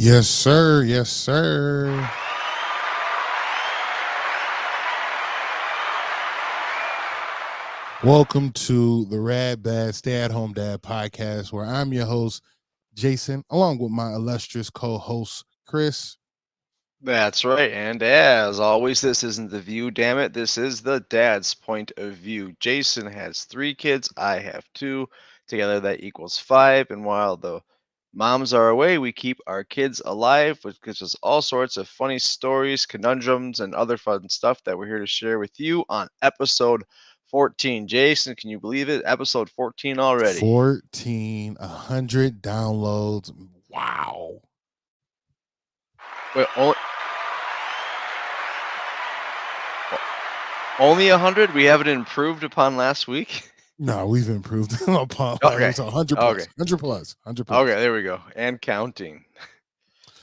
Yes, sir. Yes, sir. Welcome to the Rad Bad Stay at Home Dad podcast, where I'm your host, Jason, along with my illustrious co-host, Chris. That's right. And as always, this isn't the view, damn it. This is the dad's point of view. Jason has 3 kids. I have 2. Together that equals 5. And while the moms are away, we keep our kids alive, which gives us all sorts of funny stories, conundrums, and other fun stuff that we're here to share with you on episode 14. Jason, can you believe it? Episode 14 already. 100 downloads. Wow. Wait, only 100? We haven't improved upon last week? No, we've improved upon Okay. it's 100 plus. Okay. 100 plus. 100 plus. Okay, there we go. And counting.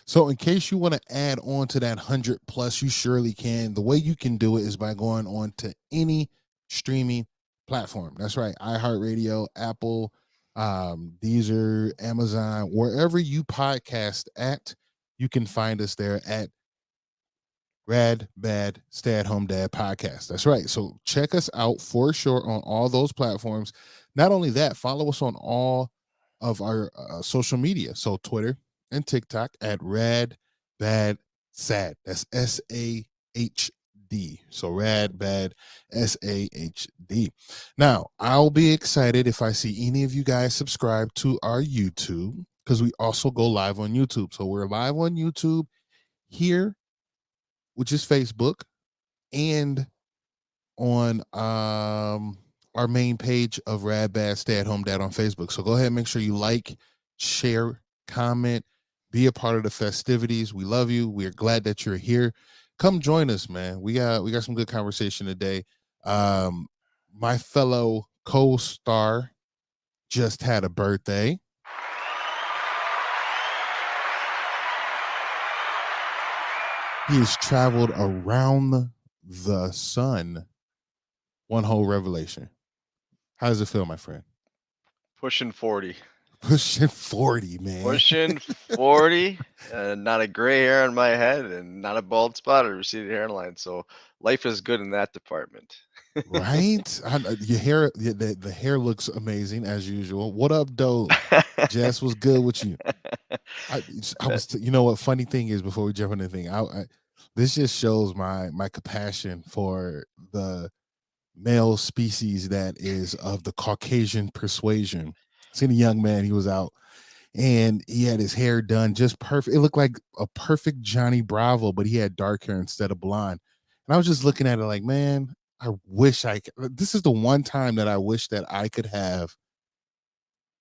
So in case you want to add on to that 100 plus, you surely can. The way you can do it is by going on to any streaming platform. That's right. iHeartRadio, Apple, Deezer, Amazon, wherever you podcast at, you can find us there at Rad Bad Stay at Home Dad Podcast. That's right. So check us out for sure on all those platforms. Not only that, follow us on all of our social media. So Twitter and TikTok at Rad Bad Sad. That's SAHD. So Rad Bad SAHD. Now, I'll be excited if I see any of you guys subscribe to our YouTube, because we also go live on YouTube. So we're live on YouTube here, which is Facebook, and on our main page of Rad Bad Stay at Home Dad on Facebook. So go ahead and make sure you like, share, comment, be a part of the festivities. We love you. We're glad that you're here. Come join us, man. We got some good conversation today. My fellow co-star just had a birthday. He has traveled around the sun. One whole revelation. How does it feel, my friend? Pushing 40. Pushing 40, man. Pushing 40. Not a gray hair on my head and not a bald spot or receded hairline. So life is good in that department. Right? Your hair, the hair looks amazing as usual. What up, Doe? Jess, was good with you? I was, you know what? Funny thing is, before we jump into anything, this just shows my compassion for the male species that is of the Caucasian persuasion. Seen a young man, he was out and he had his hair done just perfect. It looked like a perfect Johnny Bravo, but he had dark hair instead of blonde. And I was just looking at it like, man, I wish this is the one time that I wish that I could have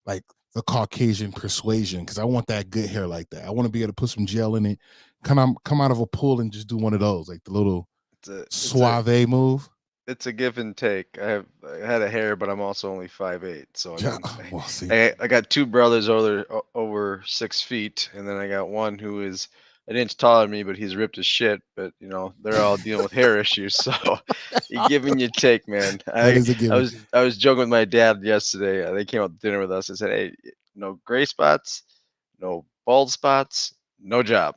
like the Caucasian persuasion, because I want that good hair like that. I want to be able to put some gel in it, come out of a pool and just do one of those, like the little suave move. It's a give and take. I had a hair, but I'm also only 5'8". So I got 2 brothers over 6 feet, and then I got one who is an inch taller than me, but he's ripped as shit. But you know, they're all dealing with hair issues. So you give and you take, man. I was joking with my dad yesterday. They came out to dinner with us and said, "Hey, no gray spots, no bald spots, no job."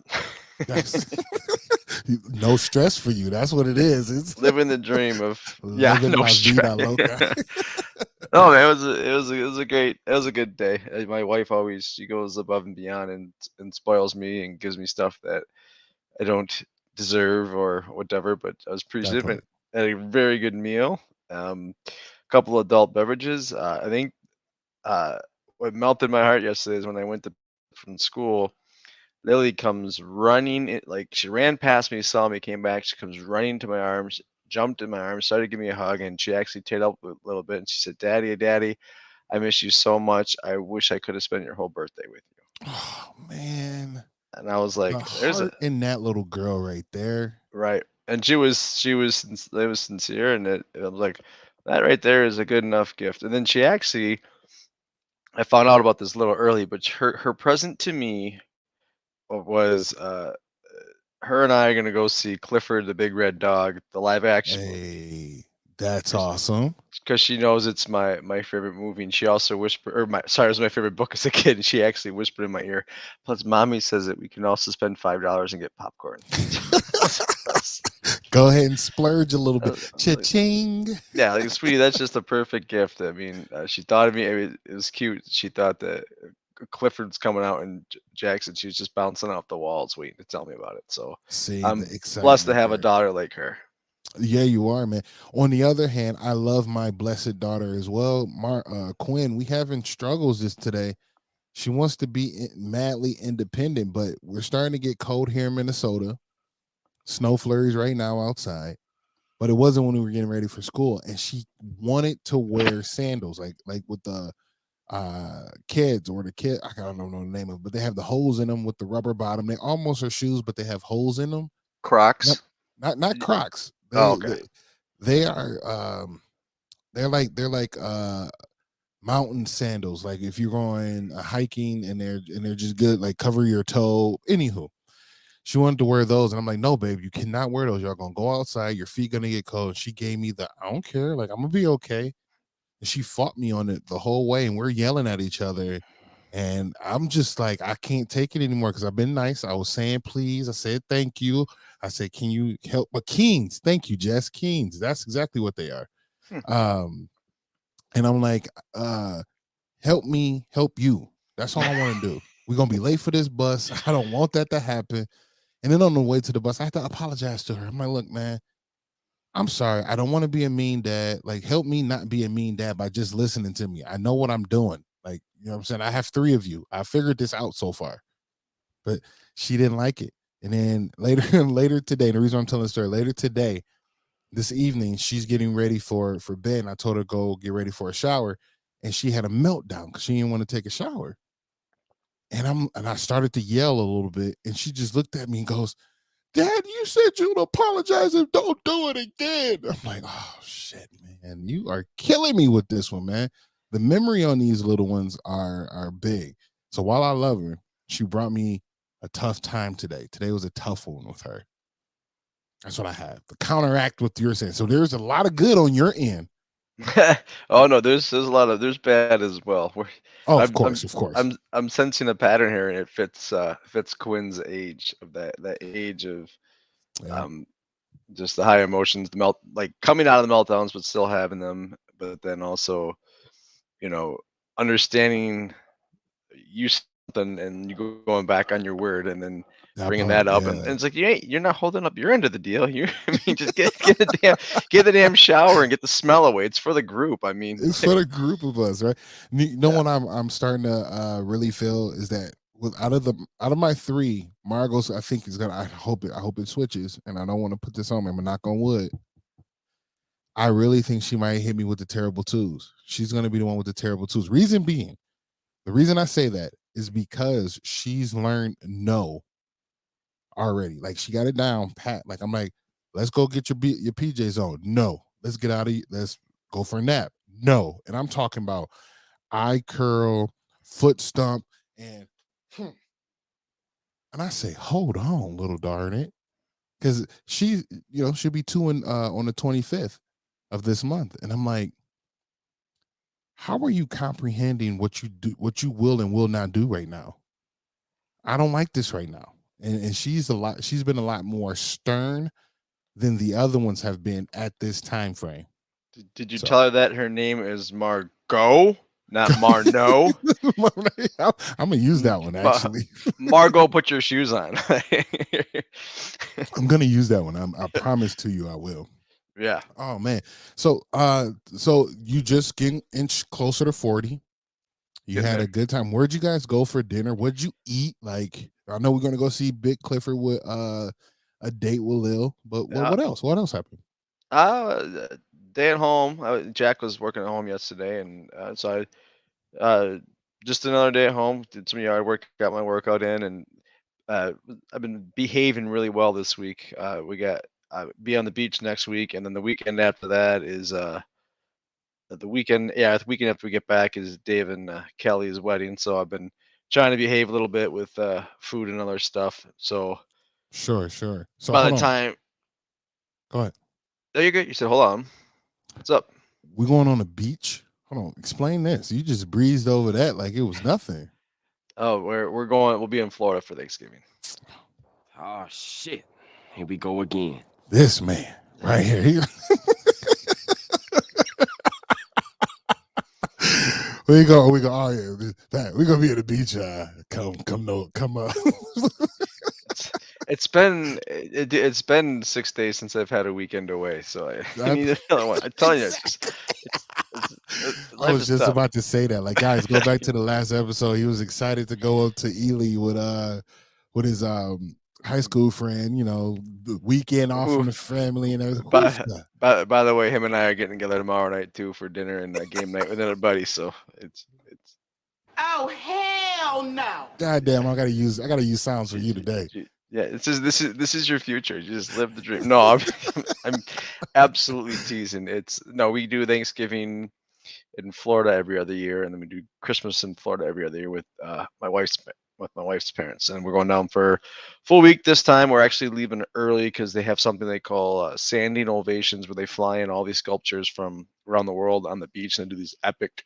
No stress for you. That's what it is. It's living the dream of no stress. No, man, it was a good day. My wife she goes above and beyond and spoils me and gives me stuff that I don't deserve or whatever, but I was That appreciative and part. had a very good meal. A couple adult beverages. I think what melted my heart yesterday is when I went to from school. Lily comes running, like she ran past me, saw me, came back. She comes running to my arms, jumped in my arms, started giving me a hug, and she actually teared up a little bit. And she said, "Daddy, Daddy, I miss you so much. I wish I could have spent your whole birthday with you." Oh man, And I was the like, "There's a heart in that little girl right there. right." And it was sincere, and it was like that right there is a good enough gift. And then she actually, I found out about this a little early, but her present to me was her and I are gonna go see Clifford the Big Red Dog, the live action movie, Hey, that's awesome. because she knows it's my favorite movie, and she also whispered, or my sorry, it was my favorite book as a kid, and she actually whispered in my ear. Plus, mommy says that we can also spend $5 and get popcorn. I was, Go ahead and splurge a little I bit. was- I was like, Cha-ching. yeah, like sweetie, that's just a perfect gift. I mean, she thought of me. It was cute. She thought that Clifford's coming out in Jackson. She was just bouncing off the walls, waiting to tell me about it. So See the I'm blessed to excitement have a there. daughter like her. Yeah, you are, man. On the other hand, I love my blessed daughter as well. Quinn, we having struggles this today. She wants to be madly independent, but we're starting to get cold here in Minnesota. Snow flurries right now outside, but it wasn't when we were getting ready for school. And she wanted to wear sandals, like with the kids or the kid. I don't know the name of it, but they have the holes in them with the rubber bottom. They almost are shoes, but they have holes in them. Not Crocs. not Crocs. Oh, They okay. they, they are they're like mountain sandals. Like if you're going hiking and they're just good, like cover your toe. Anywho, she wanted to wear those, and I'm like, no, babe, you cannot wear those. Y'all gonna go outside. Your feet gonna get cold. And she gave me the I don't care. Like I'm gonna be okay. And she fought me on it the whole way, and we're yelling at each other. And I'm just like, I can't take it anymore because I've been nice. I was saying please. I said thank you. I said, can you help? But Keens, thank you, Jess. Keens. That's exactly what they are. Hmm. Um, and I'm like, help me help you. That's all I want to do. We're gonna be late for this bus. I don't want that to happen. And then on the way to the bus, I had to apologize to her. I'm like, look, man, I'm sorry. I don't want to be a mean dad. Like, help me not be a mean dad by just listening to me. I know what I'm doing. Like, you know what I'm saying? I have three of you. I figured this out so far. But she didn't like it. And then later today, the reason I'm telling the story, later today, this evening, she's getting ready for bed. And I told her to go get ready for a shower. And she had a meltdown because she didn't want to take a shower. And I started to yell a little bit. And she just looked at me and goes, Dad, you said you'd apologize if don't do it again. I'm like, oh shit, man. You are killing me with this one, man. The memory on these little ones are big. So while I love her, she brought me a tough time today. Today was a tough one with her. That's what I have. The counteract with your saying. So there's a lot of good on your end. Oh no, there's a lot of there's bad as well. Oh, of I'm I'm course, of course. I'm sensing a pattern here, and it fits Quinn's age of that age of Yeah, um just the high emotions, the melt, like coming out of the meltdowns, but still having them, but then also, you know, understanding you something and you going back on your word, and then that bringing part. that up, and Yeah. it's like you're not holding up your end of the deal. You, I mean, just get the damn shower and get the smell away. It's for the group. I mean, It's for like, the group of us, right? You know yeah. what I'm starting to really feel is that with out of my three, Margot's I think is gonna I hope it switches, and I don't want to put this on me. I'm knock on wood. I really think she might hit me with the terrible twos. She's gonna be the one with the terrible twos. Reason being, the reason I say that is because she's learned no already. Like she got it down pat. Like I'm like, let's go get your PJs on. No, let's get out of. Let's go for a nap. No, and I'm talking about eye curl, foot stump, and hmm, and I say, hold on, little darn it, because she, she'll be two on the 25th of this month, and I'm like, how are you comprehending what you do, what you will and will not do right now? I don't like this right now, and she's a lot. She's been a lot more stern than the other ones have been at this time frame. Did you So tell her that her name is Margo? not Marno. I'm gonna use that one actually. Margo, put your shoes on. I'm gonna use that one. I promise to you I will. Yeah. Oh man. So you just getting inch closer to 40. You Getting had a there. good time. Where'd you guys go for dinner? What'd you eat? Like, I know we're gonna go see Big Clifford with a date with Lil, but what else? What else happened? Uh, Day at home. Jack was working at home yesterday, and so just another day at home. Did some yard work, got my workout in, and I've been behaving really well this week. We got be on the beach next week, and then the weekend after that is the weekend. Yeah, the weekend after we get back is Dave and Kelly's wedding. So I've been trying to behave a little bit with food and other stuff. So Sure. So by hold the on. time, Go ahead. there you go. You said, hold on. What's up? We going on the beach? Hold on. Explain this. You just breezed over that like it was nothing. Oh, we're going. We'll be in Florida for Thanksgiving. Oh shit. Here we go again. This man right here. We go. Oh yeah, we gonna be at the beach. Come up. It's been 6 days since I've had a weekend away, so I need another one. I'm telling you, I life was is just tough. about to say that. Like, guys, go back to the last episode. He was excited to go up to Ely with his high school friend. You know, the weekend off from the family and everything. By the way, him and I are getting together tomorrow night too for dinner and a game night with another buddy. So it's. Oh hell no! God damn, I gotta use sounds for you today. Yeah, this is your future. You just live the dream. No, I'm absolutely teasing. We do Thanksgiving in Florida every other year, and then we do Christmas in Florida every other year with my wife's parents, and we're going down for full week this time. We're actually leaving early because they have something they call standing ovations, where they fly in all these sculptures from around the world on the beach and do these epic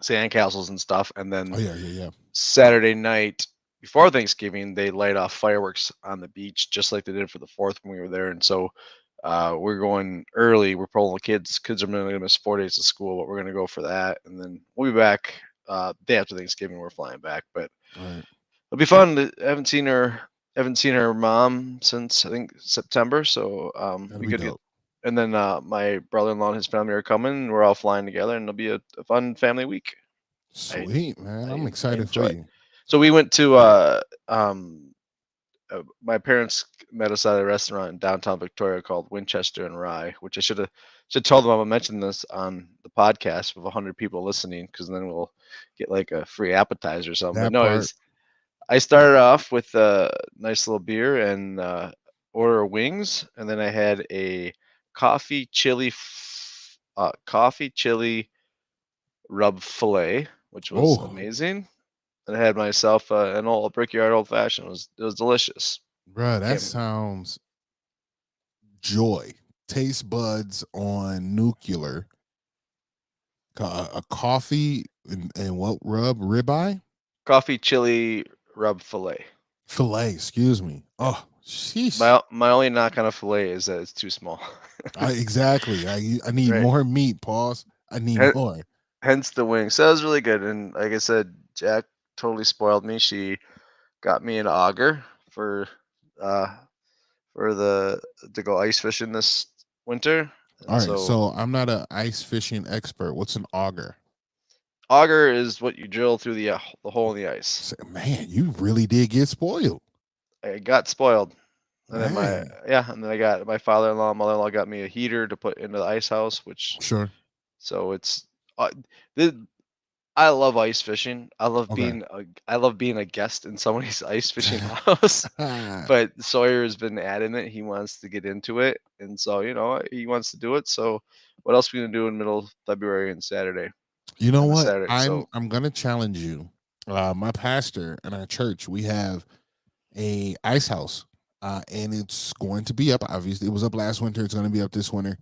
sandcastles and stuff. And then yeah. Saturday night before Thanksgiving, they light off fireworks on the beach, just like they did for the 4th when we were there. And so we're going early. We're pulling the kids. Kids are going to miss 4 days of school, but we're going to go for that. And then we'll be back day after Thanksgiving. We're flying back, but it'll be fun. I haven't seen her mom since I think September. So we could get. And then my brother-in-law and his family are coming. We're all flying together, and it'll be a fun family week. Sweet, man. I'm excited for you. So we went to my parents met us at a restaurant in downtown Victoria called Winchester and Rye, which I should tell them I'm gonna mention this on the podcast with 100 people listening, because then we'll get like a free appetizer or something. But no, I started off with a nice little beer and order of wings, and then I had a coffee chili rub fillet, which was amazing. And I had myself an old Brickyard Old Fashioned. It was delicious. Bro, that sounds joy. Taste buds on nuclear. A coffee and what rub? Ribeye? Coffee chili rub fillet. Excuse me. Oh, sheesh. My only knock on a fillet is that it's too small. Exactly. I need more meat, pause. I need more. Hence the wing. So that was really good. And like I said, Jack totally spoiled me. She got me an auger to go ice fishing this winter. All right, so I'm not an ice fishing expert. What's an auger? Auger is what you drill through the hole in the ice. Man, you really did get spoiled. I got spoiled. And then I got my father-in-law, mother-in-law got me a heater to put into the ice house, which so it's I love ice fishing. I love being a guest in somebody's ice fishing house. But Sawyer has been adamant he wants to get into it, and so he wants to do it. So what else are we gonna do in middle of February and Saturday? You know what? I'm gonna challenge you. My pastor and our church, we have a ice house, and it's going to be up. Obviously, it was up last winter. It's going to be up this winter.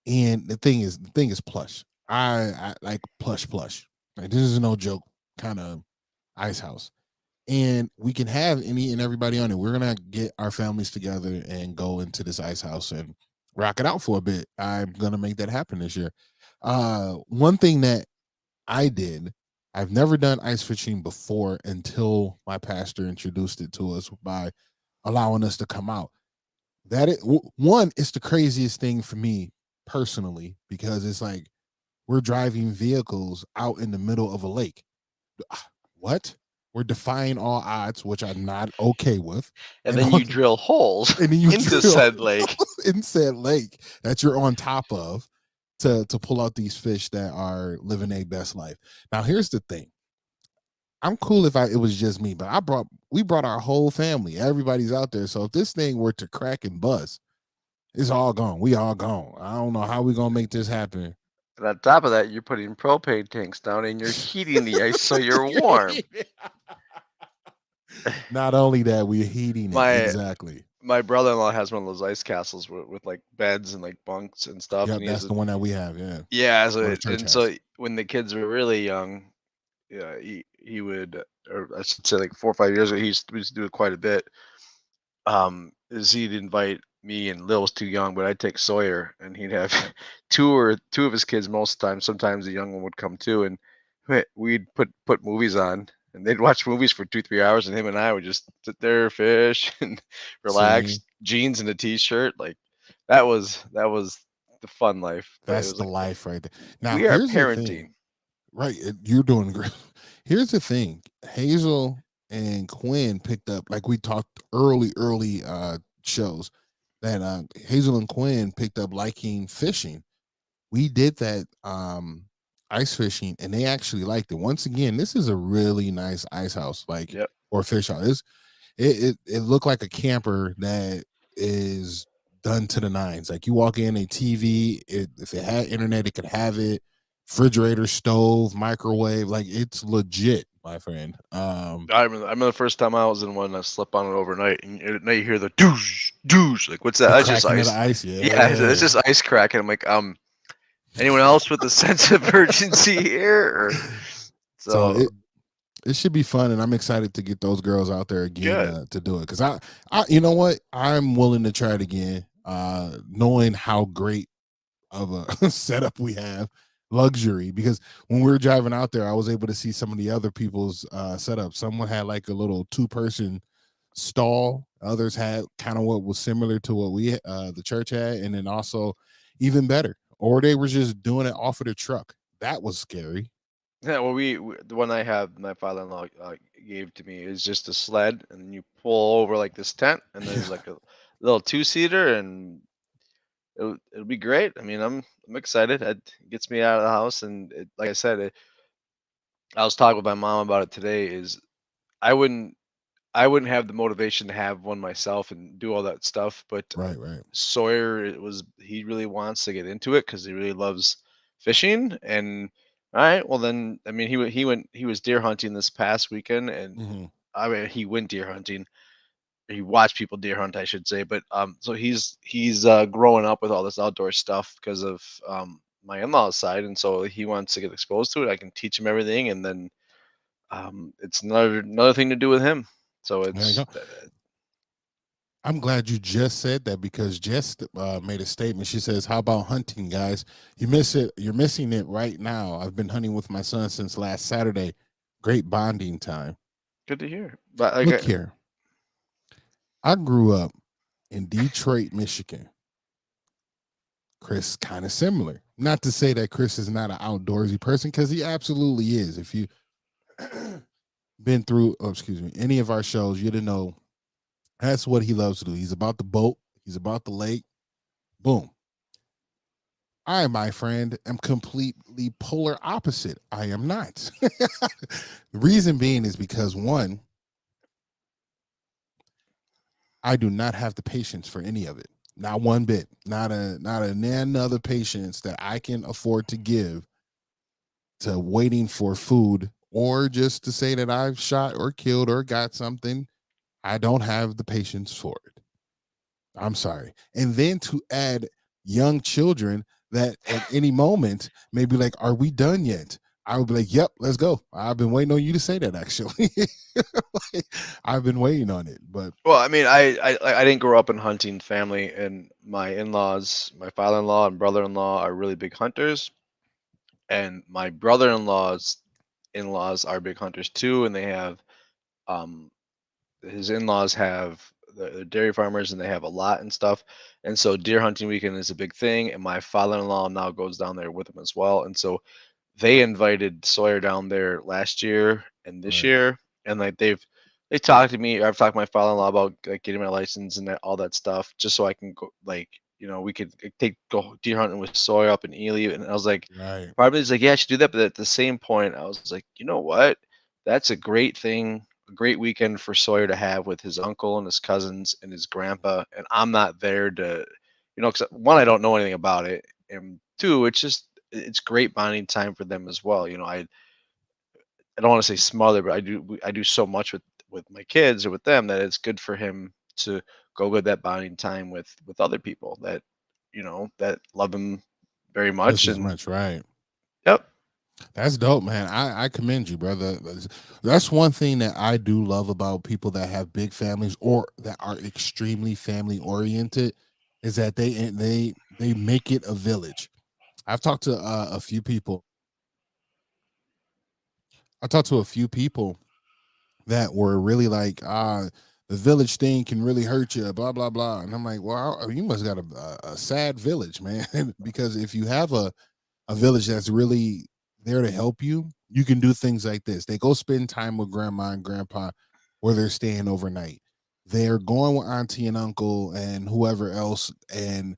And the thing is plush. I like plush. Like, this is no joke kind of ice house. And we can have any and everybody on it. We're gonna get our families together and go into this ice house and rock it out for a bit. I'm gonna make that happen this year. One thing that I did. I've never done ice fishing before until my pastor introduced it to us by allowing us to come out. One, it's the craziest thing for me personally because it's like we're driving vehicles out in the middle of a lake. What? We're defying all odds, which I'm not okay with. And then you drill holes into said lake. In said lake that you're on top of to pull out these fish that are living their best life. Now, here's the thing. I'm cool if it was just me, but we brought our whole family. Everybody's out there. So if this thing were to crack and bust, it's all gone. We all gone. I don't know how we're gonna make this happen. And on top of that, you're putting propane tanks down and you're heating the ice so you're warm. Not only that, we're heating it. Exactly. My brother-in-law has one of those ice castles with like beds and like bunks and stuff. Yeah, and that's the one that we have. Yeah. Yeah. So when the kids were really young, yeah, he would, or I should say, like 4 or 5 years ago, he used to do it quite a bit. Is he'd invite me, and Lil was too young, but I'd take Sawyer, and he'd have two of his kids most of the time. Sometimes the young one would come too, and we'd put movies on, and they'd watch movies for 2-3 hours, and him and I would just sit there, fish, and relax. Jeans and a t-shirt, like that was the fun life. That's the life right there. Now we are parenting. Right, you're doing great. Here's the thing: Hazel and Quinn picked up, like we talked early shows, that Hazel and Quinn picked up liking fishing. We did that ice fishing, and they actually liked it. Once again, this is a really nice ice house, or fish house. It looked like a camper that is done to the nines. Like you walk in, a TV, if it had internet, it could have it. Refrigerator, stove, microwave, like it's legit, my friend. I remember the first time I was in one, I slept on it overnight, and now you hear the douche, like what's that? That's just ice. Yeah, it's just ice cracking. I'm like, anyone else with a sense of urgency here? So it should be fun, and I'm excited to get those girls out there again to do it. Because I, you know what, I'm willing to try it again, knowing how great of a setup we have. Luxury, because when we were driving out there, I was able to see some of the other people's setup. Someone had like a little 2-person stall. Others had kind of what was similar to what we the church had, and then also even better, or they were just doing it off of the truck. That was scary. Yeah, well, we the one I have, my father-in-law gave to me is just a sled, and you pull over like this tent, and there's like a little 2-seater, and it'll be great. I mean, I'm excited. It gets me out of the house, and like I said, I was talking with my mom about it today. Is I wouldn't have the motivation to have one myself and do all that stuff, but right. Sawyer, he really wants to get into it because he really loves fishing. And all right, well then, I mean, he was deer hunting this past weekend, and I mean, he went deer hunting. He watched people deer hunt, I should say, but so he's growing up with all this outdoor stuff because of my in-laws side, and so he wants to get exposed to it. I can teach him everything, and then it's another thing to do with him. So it's. I'm glad you just said that, because Jess made a statement. She says, "How about hunting, guys? You miss it. You're missing it right now. I've been hunting with my son since last Saturday. Great bonding time." Good to hear. But look here. I grew up in Detroit, Michigan. Chris, kind of similar. Not to say that Chris is not an outdoorsy person, because he absolutely is. If you been through, any of our shows, you'd know that's what he loves to do. He's about the boat. He's about the lake. Boom. I, my friend, am completely polar opposite. I am not. The reason being is because, one, I do not have the patience for any of it. Not one bit. Not another patience that I can afford to give to waiting for food, or just to say that I've shot or killed or got something. I don't have the patience for it. I'm sorry. And then to add young children that at any moment may be like, "Are we done yet?" I would be like, "Yep, let's go. I've been waiting on you to say that, actually." I've been waiting on it. But well, I mean, I didn't grow up in hunting family, and my in-laws, my father-in-law and brother-in-law are really big hunters. and my brother-in-law's in-laws are big hunters too, and they have his in-laws have they're dairy farmers and they have a lot and stuff. And so deer hunting weekend is a big thing. And my father-in-law now goes down there with them as well. And so they invited Sawyer down there last year and this Right. year. And like they talked to me. I've talked to my father-in-law about like getting my license and all that stuff, just so I can go like, we could go deer hunting with Sawyer up in Ely. And I was like, Right. part of me is like, yeah, I should do that. But at the same point, I was like, you know what? That's a great thing, a great weekend for Sawyer to have with his uncle and his cousins and his grandpa. And I'm not there to, because one, I don't know anything about it. And two, it's great bonding time for them as well. I don't want to say smother, but I do so much with my kids or with them that it's good for him to go get that bonding time with other people that that love him very much. Just as And much, right? yep. That's dope, man. I commend you, brother. That's one thing that I do love about people that have big families or that are extremely family oriented is that they make it a village. I've talked to a few people. I talked to a few people that were really like, the village thing can really hurt you, blah blah blah. And I'm like, well, you must got a sad village, man. Because if you have a village that's really there to help you, you can do things like this. They go spend time with grandma and grandpa where they're staying overnight. They're going with auntie and uncle and whoever else and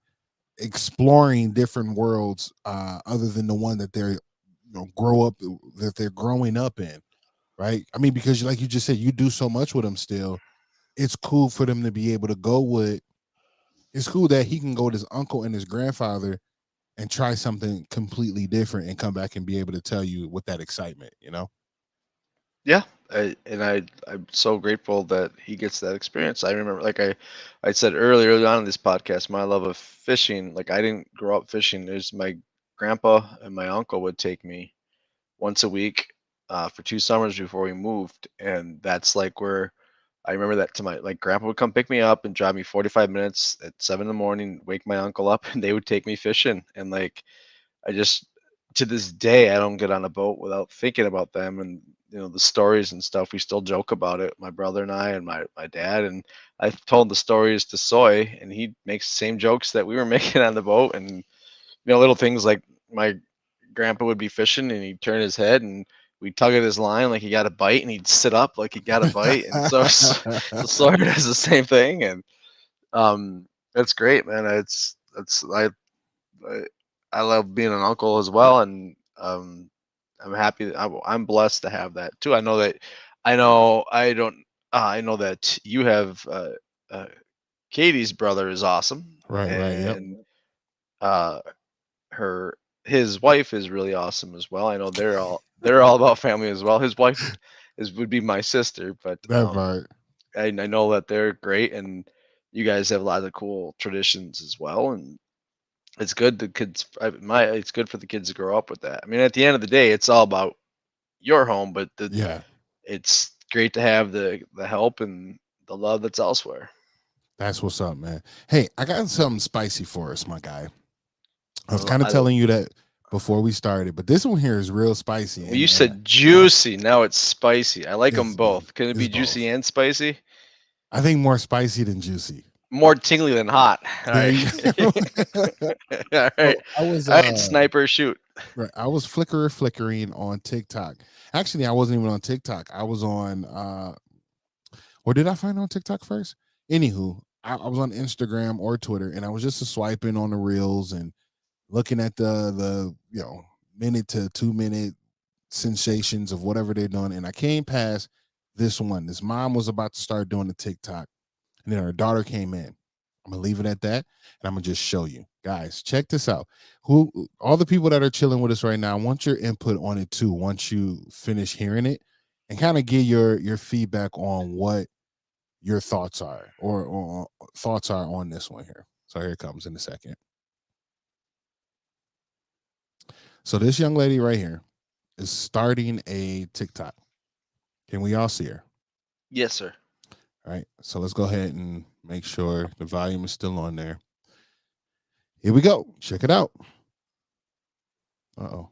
exploring different worlds other than the one that they're that they're growing up in, right? I mean, because like you just said, you do so much with them still. It's cool for them to be able to go with. It's cool that he can go with his uncle and his grandfather and try something completely different and come back and be able to tell you with that excitement, Yeah, I'm so grateful that he gets that experience. I remember, like I said early on in this podcast, my love of fishing. Like I didn't grow up fishing. There's my grandpa and my uncle would take me once a week for 2 summers before we moved, and that's like where I remember that to my like grandpa would come pick me up and drive me 45 minutes at 7 in the morning, wake my uncle up, and they would take me fishing. And like I just to this day I don't get on a boat without thinking about them and the stories and stuff. We still joke about it, my brother and I and my dad. And I've told the stories to Soy, and he makes the same jokes that we were making on the boat. And little things like my grandpa would be fishing and he'd turn his head and we'd tug at his line like he got a bite, and he'd sit up like he got a bite. And so Sawyer does the same thing. And that's great, man. I I love being an uncle as well. And I'm happy that I'm blessed to have that too. I know that you have uh, Katie's brother is awesome, right. Yep. and uh, her his wife is really awesome as well. I know they're all about family as well. His wife would be my sister, but That part. I know that they're great, and you guys have a lot of cool traditions as well. And it's good it's good for the kids to grow up with that. I mean, at the end of the day, it's all about your home, but Yeah, it's great to have the help and the love that's elsewhere. that's what's up, man. Hey, I got something spicy for us, my guy. I was Well, kind of telling you that before we started, but this one here is real spicy. you And said juicy, now it's spicy. I like them it's, both. Can it it's be both. juicy and spicy? I think more spicy than juicy. More tingly than hot. All There right. you go. All right. So I was All right, sniper, shoot. right, I was flickering on TikTok. Actually, I wasn't even on TikTok. I was on or did I find it on TikTok first? Anywho, I was on Instagram or Twitter, and I was just swiping on the reels and looking at the minute to 2 minute sensations of whatever they're doing. And I came past this one. This mom was about to start doing the TikTok, and then her daughter came in. I'm gonna leave it at that, and I'm gonna just show you guys. Check this out. Who all the people that are chilling with us right now? I want your input on it too. Once you finish hearing it, and kind of get your feedback on what your thoughts are or thoughts are on this one here. So here it comes in a second. So this young lady right here is starting a TikTok. Can we all see her? Yes, sir. All right. So let's go ahead and make sure the volume is still on there. Here we go. Check it out. Uh-oh.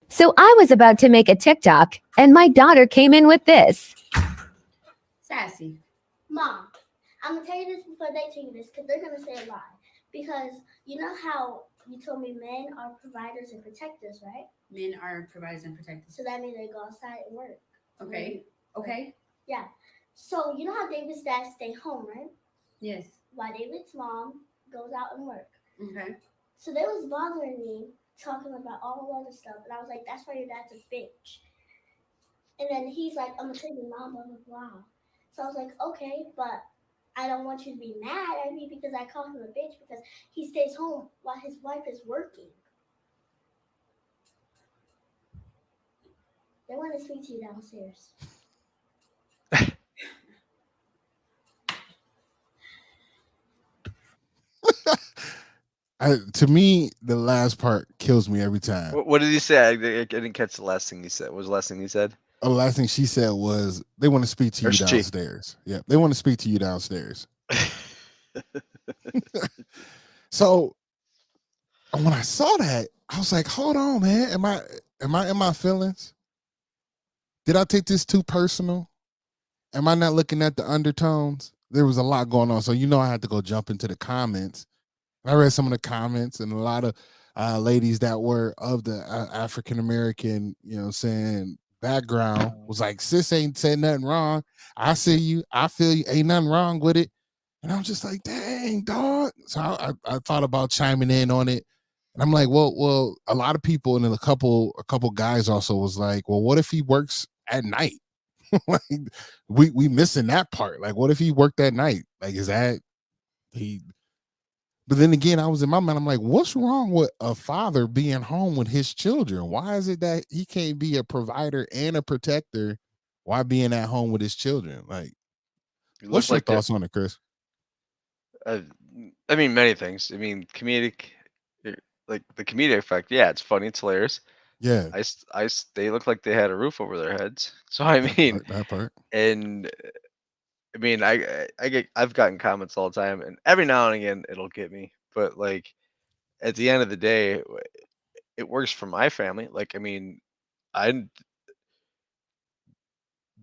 So I was about to make a TikTok, and my daughter came in with this. Sassy. Mom, I'm gonna tell you this before they tell you this, because they're gonna say a lie. Because you know how you told me men are providers and protectors, right? Men are providers and protectors. So that means they go outside and work. Okay. Okay. Yeah. So you know how David's dad stay home, right? Yes. While David's mom goes out and work. Okay. So they was bothering me, talking about all the other stuff, and I was like, "That's why your dad's a bitch." And then he's like, "I'm gonna tell your mom, blah blah blah." So I was like, "Okay, but I don't want you to be mad at me because I call him a bitch because he stays home while his wife is working." They want to speak to you downstairs. To me, the last part kills me every time. What did he say? I didn't catch the last thing he said. What was the last thing he said? The last thing she said was, "They want to speak to you downstairs." Yeah, they want to speak to you downstairs. So when I saw that, I was like, "Hold on, man. Am I in my feelings? Did I take this too personal? Am I not looking at the undertones?" There was a lot going on, so I had to go jump into the comments. I read some of the comments, and a lot of ladies that were of the African American, saying background was like, "Sis ain't said nothing wrong. I see you. I feel you. Ain't nothing wrong with it." And I'm just like, "Dang, dog." So I thought about chiming in on it, and I'm like, well, a lot of people, and then a couple guys also was like, "Well, what if he works at night?" Like, we missing that part. Like, what if he worked at night? Like, is that he? But then again, I was in my mind, I'm like, what's wrong with a father being home with his children? Why is it that he can't be a provider and a protector while being at home with his children? Like, what's your thoughts on it, Chris? I mean, many things. I mean, comedic, like the comedic effect. Yeah, it's funny. It's hilarious. Yeah. They look like they had a roof over their heads. So I mean, that part. And I mean, I've gotten comments all the time, and every now and again it'll get me. But like at the end of the day, it works for my family. Like, I mean, I'm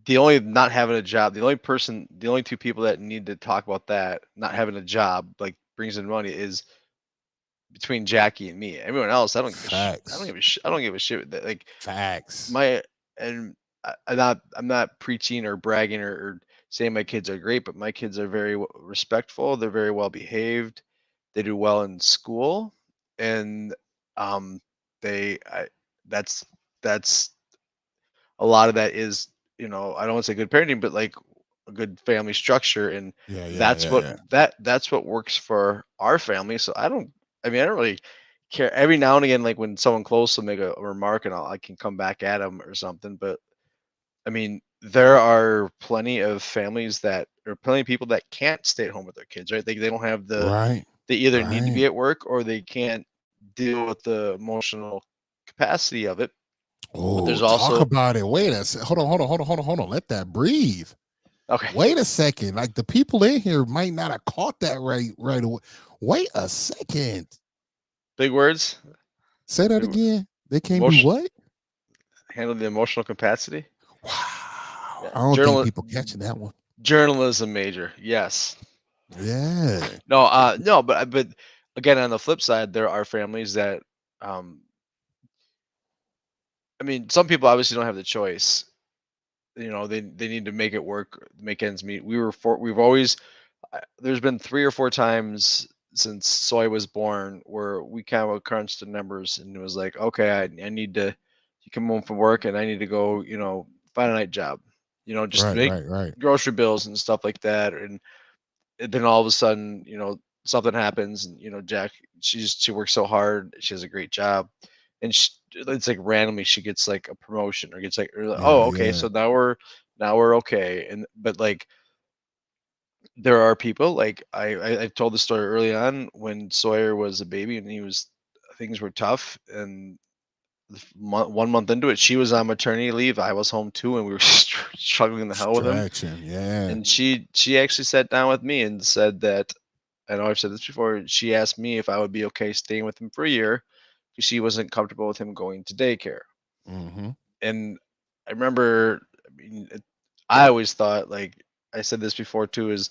the only not having a job, the only two people that need to talk about that not having a job like brings in money is between Jackie and me. Everyone else, I don't give a shit. I don't give a shit. Like facts. I'm not preaching or bragging or saying my kids are great, but my kids are very respectful. They're very well behaved. They do well in school, and that's a lot of that is, I don't want to say good parenting, but like a good family structure, and that's what works for our family. So I don't really care. Every now and again, like when someone close will make a remark, and I can come back at them or something. But I mean, there are plenty of people that can't stay at home with their kids, right? They don't have right. They either need to be at work or they can't deal with the emotional capacity of it. Oh, there's also talk about it. Wait a second. Hold on. Let that breathe. Okay. Wait a second. Like, the people in here might not have caught that right away. Wait a second. Big words. Say that again. They can't do what? Handle the emotional capacity. Wow. Yeah. I don't think people catching that one. Journalism major. Yes. Yeah. No, but again, on the flip side, there are families that I mean, some people obviously don't have the choice. They need to make it work, make ends meet. We've always there's been 3 or 4 times since Sawyer was born where we kind of crunched the numbers, and it was like, okay, I need to you come home from work and I need to go, find a night job, just make grocery bills and stuff like that. And then all of a sudden, something happens, and she works so hard, she has a great job, and it's like randomly she gets like a promotion or gets like, oh, okay, so now we're okay. But like there are people like I've told the story early on when Sawyer was a baby and things were tough, and 1 month into it, she was on maternity leave. I was home too, and we were struggling the hell with him. Yeah. And she actually sat down with me and said that, I know I've said this before, she asked me if I would be okay staying with him for a year because she wasn't comfortable with him going to daycare. Mm-hmm. And I remember, I always thought, like I said this before too, is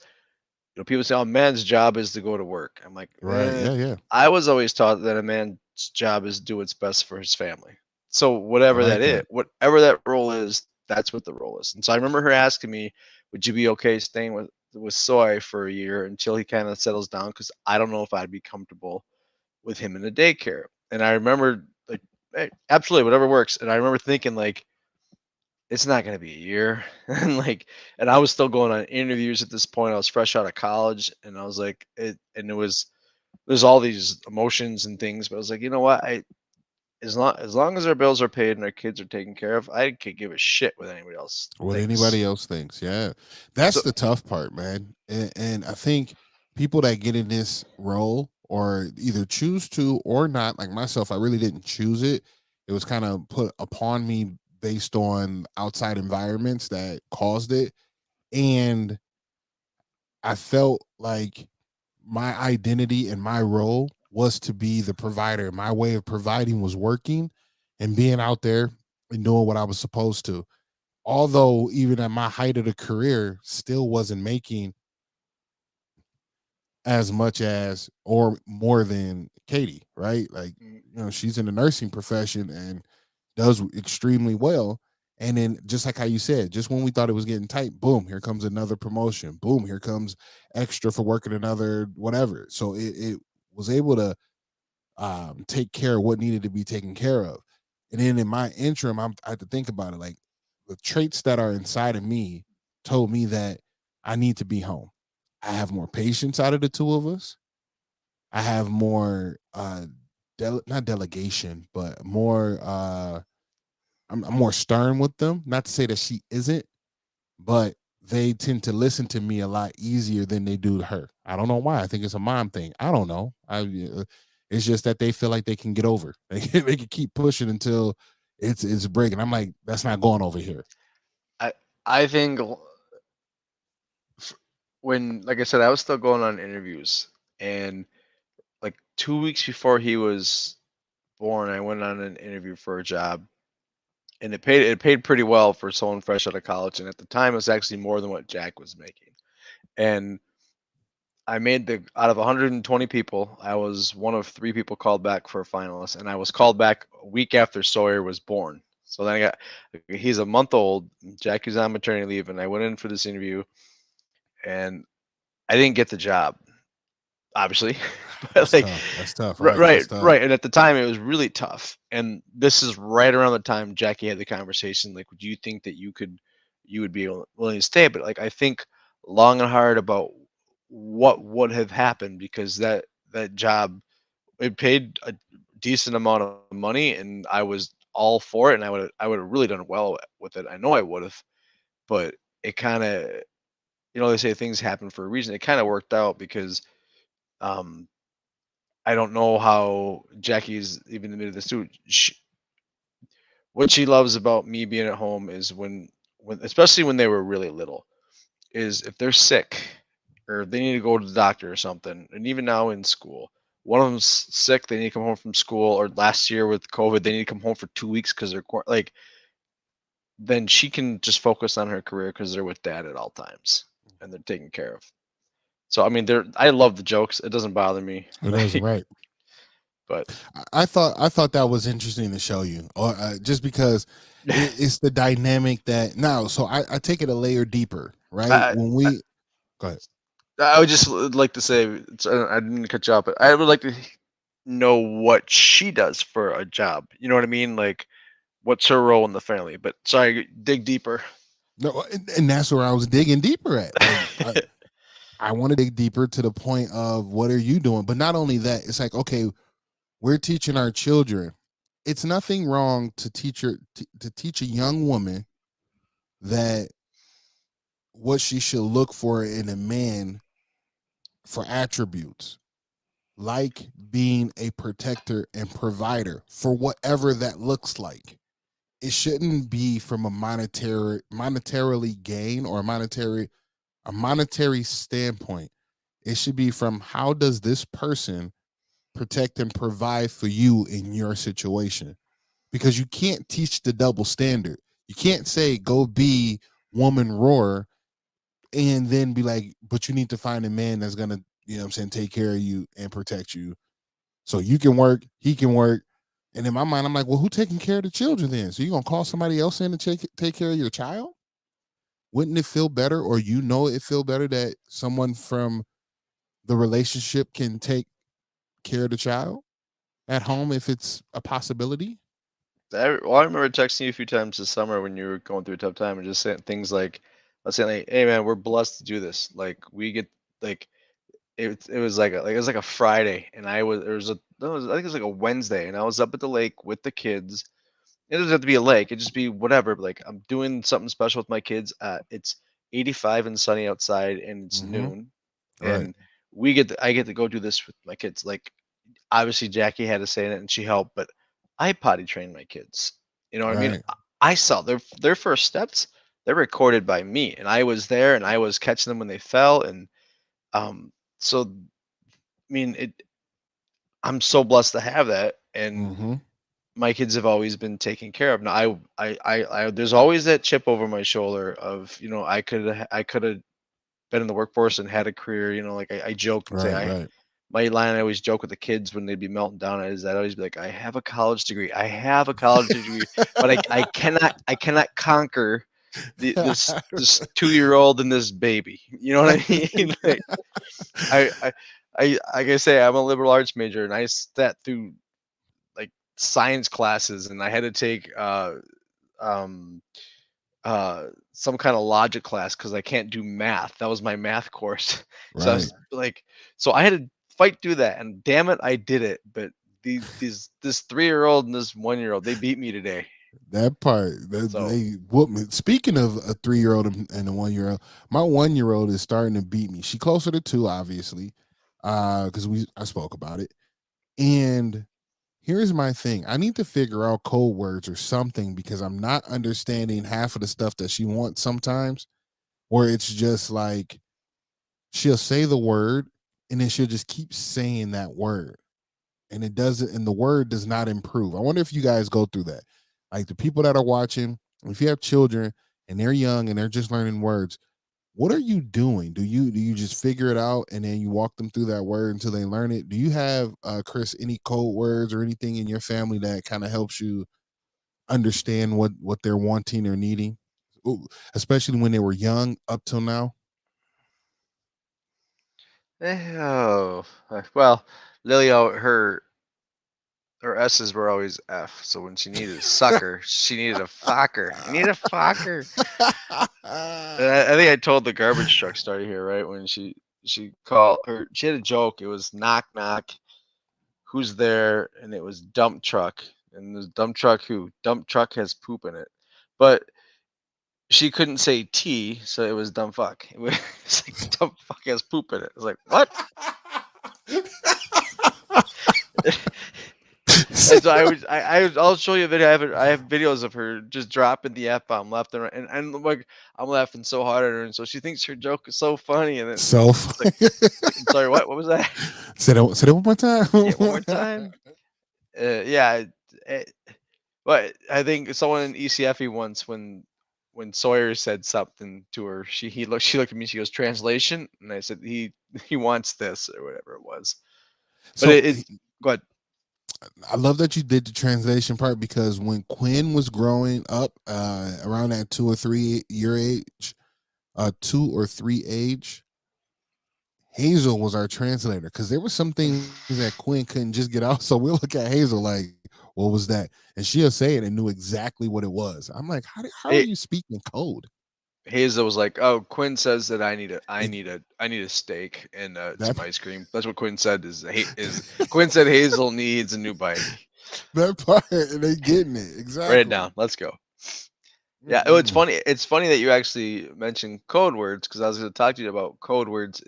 people say, "Oh, man's job is to go to work." I'm like, Right. Yeah. Yeah. I was always taught that a man's job is to do what's best for his family. So I like that. whatever that role is, that's what the role is. And so I remember her asking me, "Would you be okay staying with Soy for a year until he kind of settles down? Because I don't know if I'd be comfortable with him in the daycare." And I remember like, hey, absolutely, whatever works. And I remember thinking like, it's not going to be a year. And I was still going on interviews at this point. I was fresh out of college, and I was like, there's all these emotions and things, but I was like, you know what? As long as our bills are paid and our kids are taken care of, I could give a shit what anybody else What thinks. anybody else thinks. Yeah. That's So the tough part, man. And I think people that get in this role or either choose to or not, like myself, I really didn't choose it. It was kind of put upon me based on outside environments that caused it. And I felt like my identity and my role was to be the provider. My way of providing was working and being out there and doing what I was supposed to. Although even at my height of the career, still wasn't making as much as or more than Katie, right? Like, mm, she's in the nursing profession and does extremely well. And then just like how you said, just when we thought it was getting tight, boom, here comes another promotion. Boom, here comes extra for working another whatever. So it was able to take care of what needed to be taken care of. And then in my interim, I had to think about it. Like the traits that are inside of me told me that I need to be home. I have more patience out of the two of us. I have more not delegation, but more I'm more stern with them. Not to say that she isn't, but they tend to listen to me a lot easier than they do to her. I don't know why. I think it's a mom thing. I don't know. It's just that they feel like they can get over. They can keep pushing until it's breaking. I'm like, that's not going over here. I I think when, like I said, I was still going on interviews, and like 2 weeks before he was born, I went on an interview for a job, and it paid pretty well for someone fresh out of college, and at the time it was actually more than what Jack was making. And I made the out of 120 people, I was one of 3 people called back for a finalist, and I was called back a week after Sawyer was born. So then he's a month old. Jackie's on maternity leave, and I went in for this interview, and I didn't get the job, obviously, but That's like, tough. That's tough. right, Right. That's right, tough. right. And at the time, it was really tough. And this is right around the time Jackie had the conversation. Like, do you think that you would be willing to stay? But like, I think long and hard about what would have happened, because that job, it paid a decent amount of money, and I was all for it, and I would have really done well with it. I know I would have, but it kind of, they say things happen for a reason. It kind of worked out because um I don't know how Jackie's even admitted this too. What she loves about me being at home is when especially when they were really little, is if they're sick or they need to go to the doctor or something, and even now in school, one of them's sick, they need to come home from school, or last year with COVID, they need to come home for 2 weeks because they're like, then she can just focus on her career because they're with dad at all times and they're taken care of. So I mean, I love the jokes. It doesn't bother me. It is right. But I thought that was interesting to show you, or just because it's the dynamic that now. So I take it a layer deeper, right? I, When we go ahead. I would just like to say, I didn't cut you off, but I would like to know what she does for a job. You know what I mean? Like, what's her role in the family? But sorry, dig deeper. No, and that's where I was digging deeper at. Like I want to dig deeper to the point of what are you doing? But not only that, it's like, okay, we're teaching our children. It's nothing wrong to to teach a young woman that what she should look for in a man for attributes like being a protector and provider for whatever that looks like. It shouldn't be from a monetarily gain or a monetary standpoint. It should be from how does this person protect and provide for you in your situation. because you can't teach the double standard. You can't say go be woman roar and then be like, but you need to find a man that's gonna, you know what I'm saying, take care of you and protect you. So you can work, he can work. And in my mind, I'm like, well, who taking care of the children then? So you gonna call somebody else in to take care of your child? Wouldn't it feel better, or it feel better that someone from the relationship can take care of the child at home if it's a possibility? I remember texting you a few times this summer when you were going through a tough time and just saying things like, I was saying like, "Hey man, we're blessed to do this. Like we get like it was like it was like a Friday, and I think it was like a Wednesday, and I was up at the lake with the kids. It doesn't have to be a lake; it just be whatever. But like I'm doing something special with my kids. It's 85 and sunny outside, and it's Mm-hmm. noon, Right. and I get to go do this with my kids. Like obviously Jackie had to say it and she helped, but I potty trained my kids. You know what I mean? Right. I saw their first steps. They're recorded by me, and I was there, and I was catching them when they fell, and so I mean, I'm so blessed to have that, and Mm-hmm. my kids have always been taken care of. Now, there's always that chip over my shoulder of, I could have been in the workforce and had a career. Like I joke and say Right. my line I always joke with the kids when they'd be melting down is that I always be like, I have a college degree. I have a college degree, but I cannot conquer this 2-year-old and this baby. You know what I mean? Like, like I say, I'm a liberal arts major, and I sat through like science classes, and I had to take um some kind of logic class because I can't do math. That was my math course. So I Right. was like, so I had to fight through that, and damn it, I did it. But this 3-year-old and this 1-year-old, they beat me today. That part, So they whoop me. Speaking of a 3-year-old and a 1-year-old, my 1-year-old is starting to beat me. She closer to 2, obviously, because I spoke about it. And here's my thing: I need to figure out code words or something because I'm not understanding half of the stuff that she wants sometimes. Where it's just like she'll say the word and then she'll just keep saying that word, and it doesn't, and the word does not improve. I wonder if you guys go through that, like the people that are watching. If you have children and they're young and they're just learning words, what are you doing? Do you just figure it out and then you walk them through that word until they learn it? Do you have, Chris, any code words or anything in your family that kind of helps you understand what they're wanting or needing? Ooh, especially when they were young up till now. well, Lily, her S's were always F. So when she needed a sucker, she needed a fucker. I need a fucker. I think I told the garbage truck story here, right? When she called her, she had a joke. It was knock knock, who's there, and it was dump truck, and the dump truck has poop in it, but she couldn't say T, so it was dumb fuck. It was like dumb fuck has poop in it. It's like what? And so I'll show you a video. I have videos of her just dropping the F bomb left and right, and like I'm laughing so hard at her, and so she thinks her joke is so funny, and then So it's like, I'm sorry, what was that? Say it one more time. Yeah, one more time. Yeah, but I think someone in ECFE once when Sawyer said something to her, she looked at me, she goes, translation, and I said he wants this or whatever it was. But So go ahead. I love that you did the translation part because when Quinn was growing up, around that 2 or 3 year age, 2 or 3 age, Hazel was our translator because there were some things that Quinn couldn't just get out. So we'll look at Hazel like, what was that? And she'll say it and knew exactly what it was. I'm like, how are you speaking code? Hazel was like, "Oh, Quinn says that I need a steak and some ice cream." That's what Quinn said. Is Quinn said Hazel needs a new bike. That part, and they getting it exactly. Write it down. Let's go. Yeah, it's funny. It's funny that you actually mentioned code words because I was going to talk to you about code words.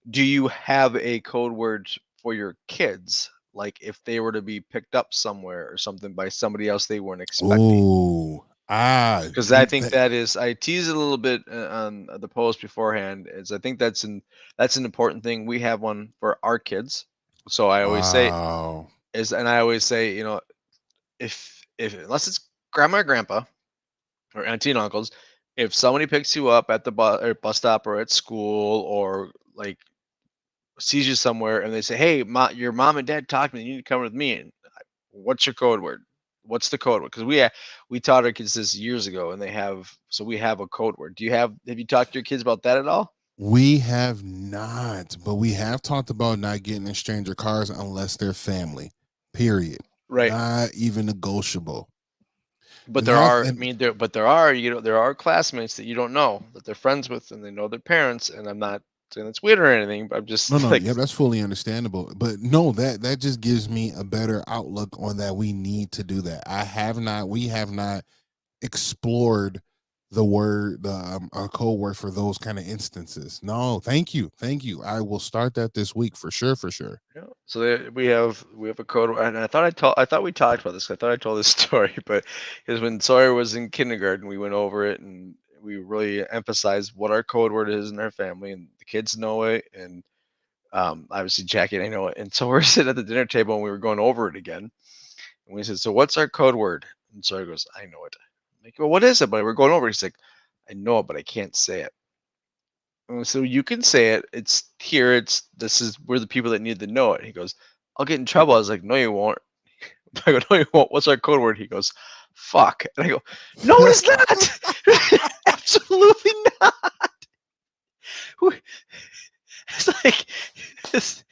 Do you have a code word for your kids? Like if they were to be picked up somewhere or something by somebody else they weren't expecting. Ooh, Because I think that is, I teased it a little bit on the post beforehand. Is I think that's an important thing. We have one for our kids. So I always say wow. and I always say, if unless it's grandma or grandpa or auntie and uncles, if somebody picks you up at the bus stop or at school or like sees you somewhere and they say, "Hey, your mom and dad talked to me. You need to come with me." And what's your code word? What's the code word? Because we taught our kids this years ago, and we have a code word. Have you talked to your kids about that at all? We have not, but we have talked about not getting in stranger cars unless they're family. Period. Right. Not even negotiable. But And there that's are, and there are classmates that you don't know that they're friends with, and they know their parents. And I'm not saying it's weird or anything, but I'm just no, like, yeah, that's fully understandable. But no, that just gives me a better outlook on that. We need to do that. We have not explored a code word for those kind of instances. No, thank you. I will start that this week for sure. yeah. So we have a code, and I thought we talked about this. I thought I told this story, but because when Sawyer was in kindergarten, we went over it and we really emphasized what our code word is in our family, and the kids know it, and obviously Jackie and I know it. And so we're sitting at the dinner table and we were going over it again, and we said, "So what's our code word?" And Sawyer goes, "I know it." I'm like, "Well, what is it?" But we're going over it. He's like, "I know it, but I can't say it." So you can say it. It's here. This is we're the people that need to know it. He goes, "I'll get in trouble." I was like, "No, you won't." I go, "No, you won't." What's our code word? He goes, "Fuck." And I go, "No, it's not. Absolutely not." It's like, it's,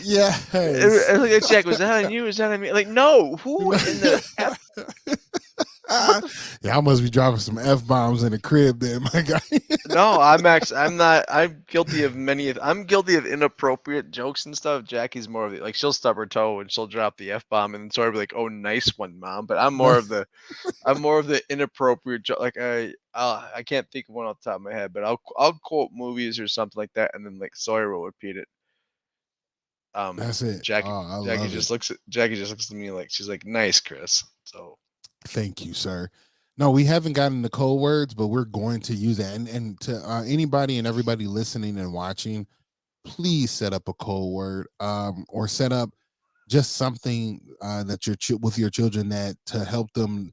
Yes. I look at Jack. Was that on you? Was that on me? Like, no. Who in the F? Yeah, I must be dropping some F-bombs in the crib then, my guy. No, I'm not. I'm guilty of I'm guilty of inappropriate jokes and stuff. Jackie's more of the, like, she'll stub her toe and she'll drop the F-bomb and then sort of be like, "Oh, nice one, mom." But I'm more of the inappropriate joke. Like, I can't think of one off the top of my head, but I'll quote movies or something like that, and then like Sawyer will repeat it. That's it. Jackie I Jackie love just it. looks at me like she's like, "Nice, Chris." So Thank you, sir. No, we haven't gotten the code words, but we're going to use that. And to anybody and everybody listening and watching, please set up a code word, or set up just something that with your children that to help them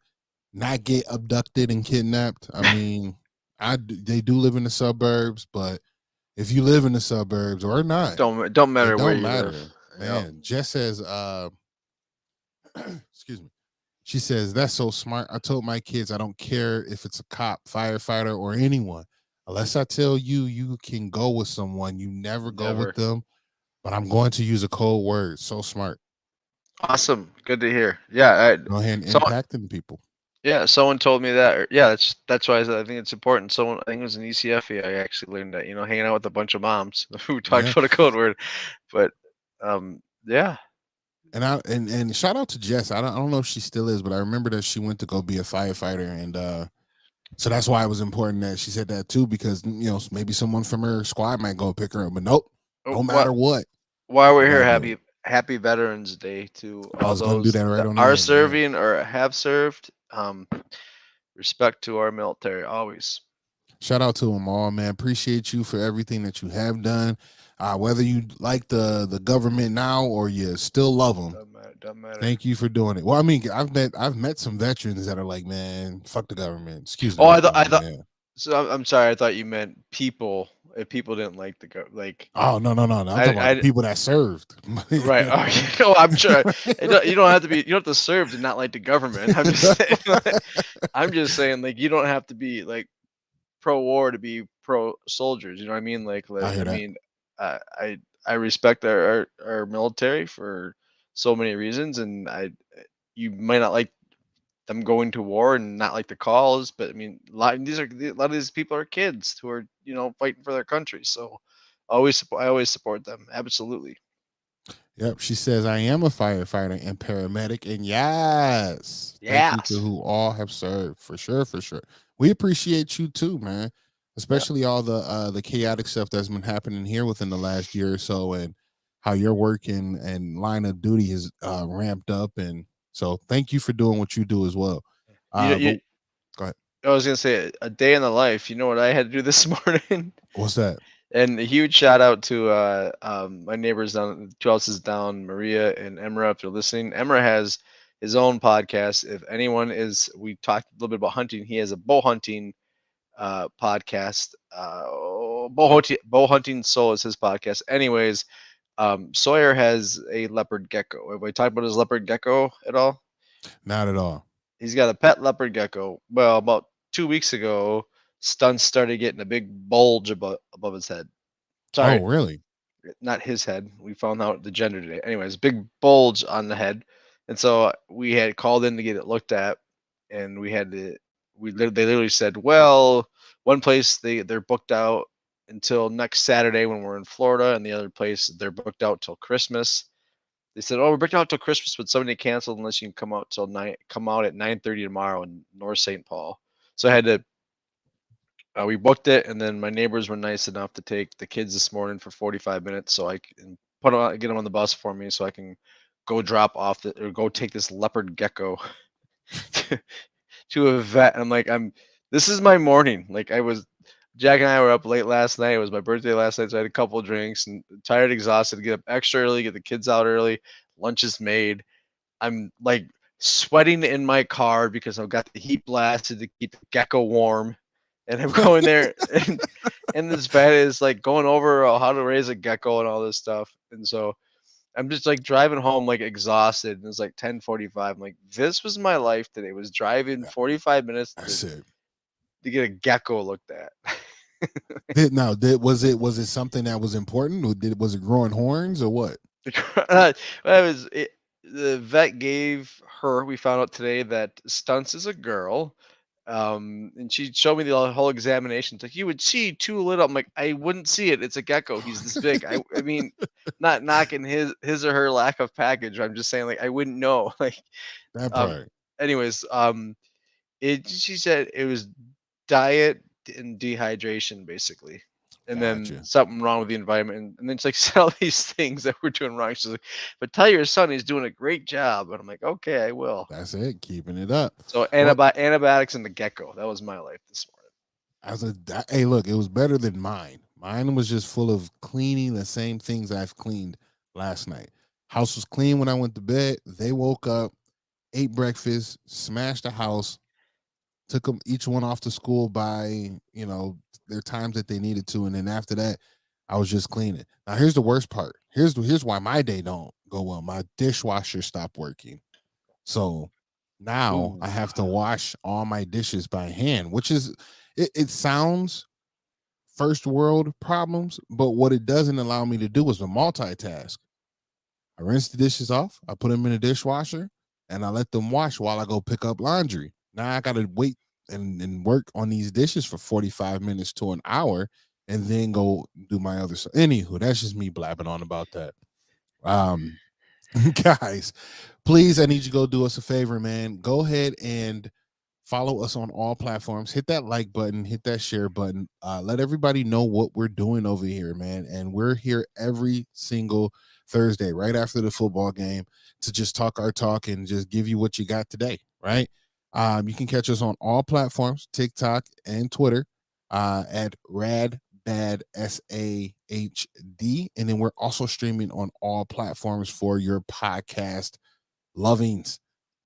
not get abducted and kidnapped. I mean, they do live in the suburbs, but if you live in the suburbs or not, don't matter it where don't you live. matter, Yep. man. Jess says, excuse me. She says, "That's so smart. I told my kids I don't care if it's a cop, firefighter, or anyone. Unless I tell you you can go with someone, you never go with them. But I'm going to use a code word." So smart. Awesome. Good to hear. Yeah. Go ahead and impacting people. Yeah, someone told me that. Yeah, that's why I said I think it's important. I think it was an ECF. I actually learned that. Hanging out with a bunch of moms who talked about a code word. But yeah. And shout out to Jess. I don't know if she still is, but I remember that she went to go be a firefighter, and so that's why it was important that she said that too, because maybe someone from her squad might go pick her up, but nope, no matter what. While we're here, happy Veterans Day to all those that are serving or have served. Respect to our military always. Shout out to them all, man. Appreciate you for everything that you have done. Whether you like the government now or you still love them, doesn't matter. Thank you for doing it. Well, I mean, I've met some veterans that are like, "Man, fuck the government." Excuse me. Oh, I thought. Yeah. So I'm sorry. I thought you meant people. If people didn't like like. Oh no. I'm talking about the people that served. Right. Okay. No, I'm sure. You don't have to be. You don't have to serve to not like the government. I'm just saying. I'm just saying, like, you don't have to be like pro-war to be pro-soldiers. You know what I mean? I respect our military for so many reasons, and you might not like them going to war and not like the calls, but I mean, a lot of these people are kids who are fighting for their country. So I always support them. Absolutely. Yep. She says, "I am a firefighter and paramedic," and yes, thank you to who all have served, for sure. We appreciate you too, man. Especially all the chaotic stuff that's been happening here within the last year or so, and how your work and line of duty has ramped up, and so thank you for doing what you do as well. Go ahead. I was gonna say a day in the life. You know what I had to do this morning? What's that? And a huge shout out to my neighbors down 2 houses down, Maria and Emra, if they're listening. Emra has his own podcast. If anyone is, we talked a little bit about hunting. He has a bow hunting podcast. Bow hunting soul is his podcast. Anyways, Sawyer has a leopard gecko. Have we talked about his leopard gecko at all? Not at all. He's got a pet leopard gecko. Well, about 2 weeks ago, Stuntz started getting a big bulge above his head. Sorry. Oh, really? Not his head. We found out the gender today. Anyways, big bulge on the head. And so we had called in to get it looked at, and we had to, they literally said, well, one place they're booked out until next Saturday when we're in Florida, and the other place they're booked out till Christmas. They said, oh, we're booked out till Christmas, but somebody canceled unless you can come out at 9:30 tomorrow in North St. Paul. So I had to, we booked it, and then my neighbors were nice enough to take the kids this morning for 45 minutes, so I can get them on the bus for me, so I can go go take this leopard gecko to a vet. And I'm like, this is my morning. Like Jack and I were up late last night. It was my birthday last night, so I had a couple of drinks and tired, exhausted, to get up extra early, get the kids out early. Lunch is made. I'm like sweating in my car because I've got the heat blasted to keep the gecko warm. And I'm going there, and this vet is like going over how to raise a gecko and all this stuff. And so I'm just like driving home like exhausted, and it's like 10:45. I'm like, this was my life today. Was driving 45 minutes to get a gecko looked at. Was it something that was important? Was it growing horns or what? The vet gave her. We found out today that Stuntz is a girl. And she showed me the whole examination. It's like, you would see too little. I'm like, I wouldn't see it. It's a gecko. He's this big. I mean, not knocking his or her lack of package. I'm just saying, like, I wouldn't know. Like, that part. Anyways, she said it was diet and dehydration basically, and then something wrong with the environment, and then it's like said all these things that we're doing wrong. She's like, but tell your son he's doing a great job. And I'm like, okay, I will. That's it, keeping it up. So antibiotics and the gecko. That was my life this morning. Hey, look, it was better than mine. Mine was just full of cleaning the same things I've cleaned last night. House was clean when I went to bed. They woke up, ate breakfast, smashed the house, took them each one off to school by, their times that they needed to. And then after that, I was just cleaning. Now, here's the worst part. Here's why my day don't go well. My dishwasher stopped working. So now I have to wash all my dishes by hand, which is, it sounds first world problems, but what it doesn't allow me to do is to multitask. I rinse the dishes off, I put them in the dishwasher, and I let them wash while I go pick up laundry. Now I got to wait and work on these dishes for 45 minutes to an hour and then go do my other stuff. Anywho, that's just me blabbing on about that. Guys, please, I need you to go do us a favor, man. Go ahead and follow us on all platforms. Hit that like button, hit that share button. Let everybody know what we're doing over here, man. And we're here every single Thursday, right after the football game, to just talk our talk and just give you what you got today, right? You can catch us on all platforms, TikTok and Twitter, at RadBadSAHD. And then we're also streaming on all platforms for your podcast lovings.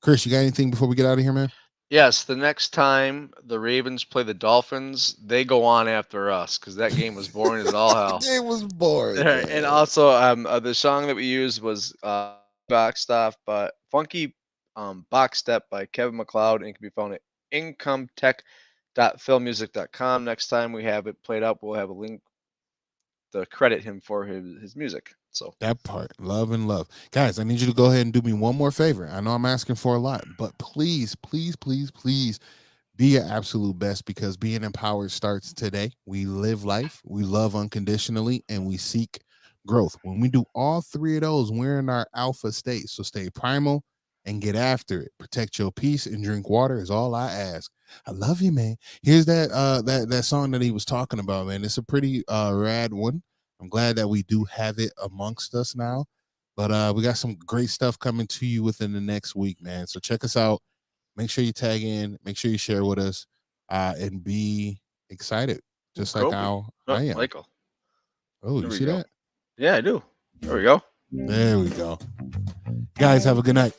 Chris, you got anything before we get out of here, man? Yes, the next time the Ravens play the Dolphins, they go on after us because that game was boring as all hell. It was boring. And also, the song that we used was Box Stuff, but Funky Box Step by Kevin MacLeod, and it can be found at incometech.filmmusic.com. Next time we have it played up, we'll have a link to credit him for his music. So that part, love and love. Guys, I need you to go ahead and do me one more favor. I know I'm asking for a lot, but please, please, please, please be your absolute best, because being empowered starts today. We live life, we love unconditionally, and we seek growth. When we do all three of those, we're in our alpha state. So stay primal and get after it. Protect your peace and drink water is all I ask. I love you, man. Here's that song that he was talking about, man. It's a pretty rad one. I'm glad that we do have it amongst us now, but we got some great stuff coming to you within the next week, man. So check us out. Make sure you tag in, make sure you share with us, and be excited, just like how I am. Michael. Oh, you see that? Yeah, I do. There we go. There we go. Guys, have a good night.